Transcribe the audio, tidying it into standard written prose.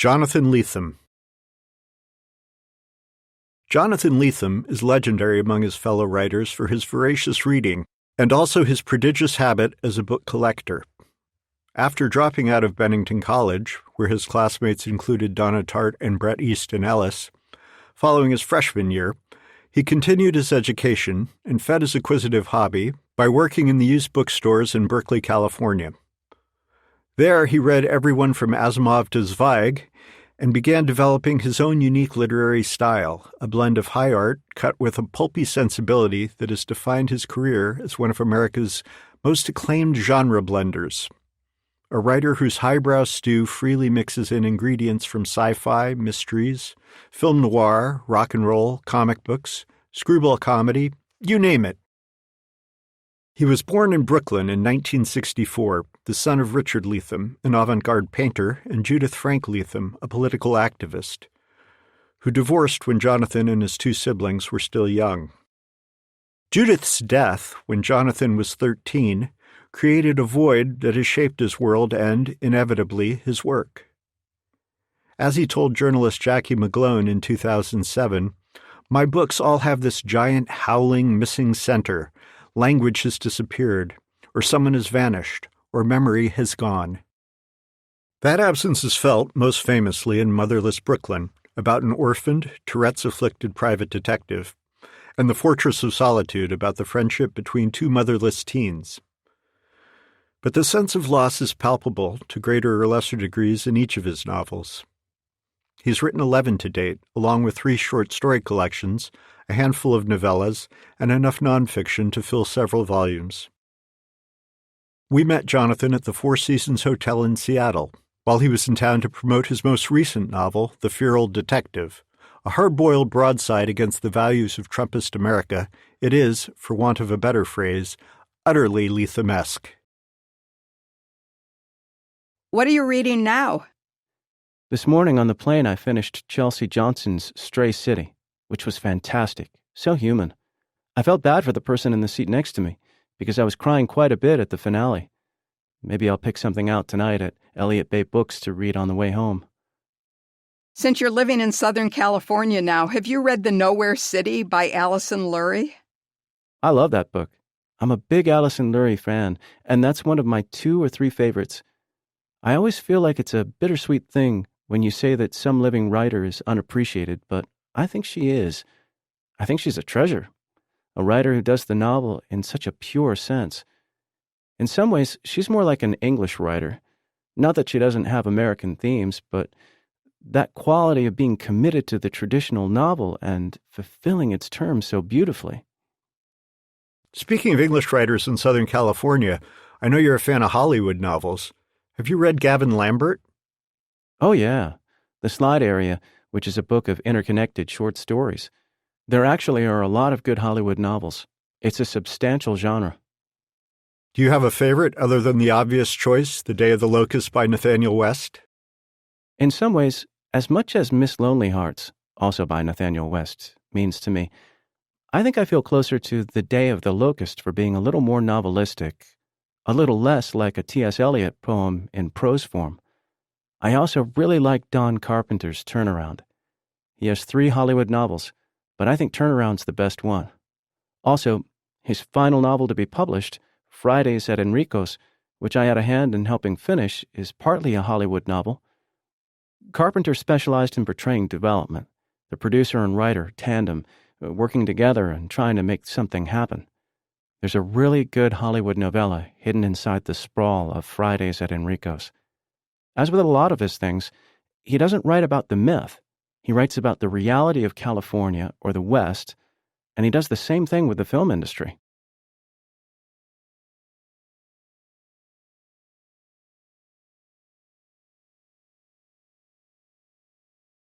Jonathan Lethem. Jonathan Lethem is legendary among his fellow writers for his voracious reading and also his prodigious habit as a book collector. After dropping out of Bennington College, where his classmates included Donna Tartt and Bret Easton Ellis, following his freshman year, he continued his education and fed his acquisitive hobby by working in the used bookstores in Berkeley, California. There, he read everyone from Asimov to Zweig and began developing his own unique literary style, a blend of high art cut with a pulpy sensibility that has defined his career as one of America's most acclaimed genre blenders. A writer whose highbrow stew freely mixes in ingredients from sci-fi, mysteries, film noir, rock and roll, comic books, screwball comedy, you name it. He was born in Brooklyn in 1964, the son of Richard Lethem, an avant-garde painter, and Judith Frank Lethem, a political activist, who divorced when Jonathan and his two siblings were still young. Judith's death, when Jonathan was 13, created a void that has shaped his world and, inevitably, his work. As he told journalist Jackie McGlone in 2007, "My books all have this giant, howling, missing center. Language has disappeared, or someone has vanished, or memory has gone." That absence is felt most famously in Motherless Brooklyn, about an orphaned, Tourette's-afflicted private detective, and The Fortress of Solitude, about the friendship between two motherless teens. But the sense of loss is palpable to greater or lesser degrees in each of his novels. He's written 11 to date, along with 3 short story collections, a handful of novellas, and enough nonfiction to fill several volumes. We met Jonathan at the Four Seasons Hotel in Seattle, while he was in town to promote his most recent novel, The Feral Detective, a hard-boiled broadside against the values of Trumpist America. It is, for want of a better phrase, utterly Lethem-esque. What are you reading now? This morning on the plane, I finished Chelsea Johnson's Stray City, which was fantastic, so human. I felt bad for the person in the seat next to me, because I was crying quite a bit at the finale. Maybe I'll pick something out tonight at Elliott Bay Books to read on the way home. Since you're living in Southern California now, have you read The Nowhere City by Alison Lurie? I love that book. I'm a big Alison Lurie fan, and that's one of my 2 or 3 favorites. I always feel like it's a bittersweet thing when you say that some living writer is unappreciated, but I think she is. I think she's a treasure, a writer who does the novel in such a pure sense. In some ways, she's more like an English writer. Not that she doesn't have American themes, but that quality of being committed to the traditional novel and fulfilling its terms so beautifully. Speaking of English writers in Southern California, I know you're a fan of Hollywood novels. Have you read Gavin Lambert? Oh, yeah. The Slide Area, which is a book of interconnected short stories. There actually are a lot of good Hollywood novels. It's a substantial genre. Do you have a favorite other than the obvious choice, The Day of the Locust by Nathaniel West? In some ways, as much as Miss Lonely Hearts, also by Nathaniel West, means to me, I think I feel closer to The Day of the Locust for being a little more novelistic, a little less like a T.S. Eliot poem in prose form. I also really like Don Carpenter's Turnaround. He has 3 Hollywood novels, but I think Turnaround's the best one. Also, his final novel to be published, Fridays at Enrico's, which I had a hand in helping finish, is partly a Hollywood novel. Carpenter specialized in portraying development, the producer and writer tandem, working together and trying to make something happen. There's a really good Hollywood novella hidden inside the sprawl of Fridays at Enrico's. As with a lot of his things, he doesn't write about the myth. He writes about the reality of California or the West, and he does the same thing with the film industry.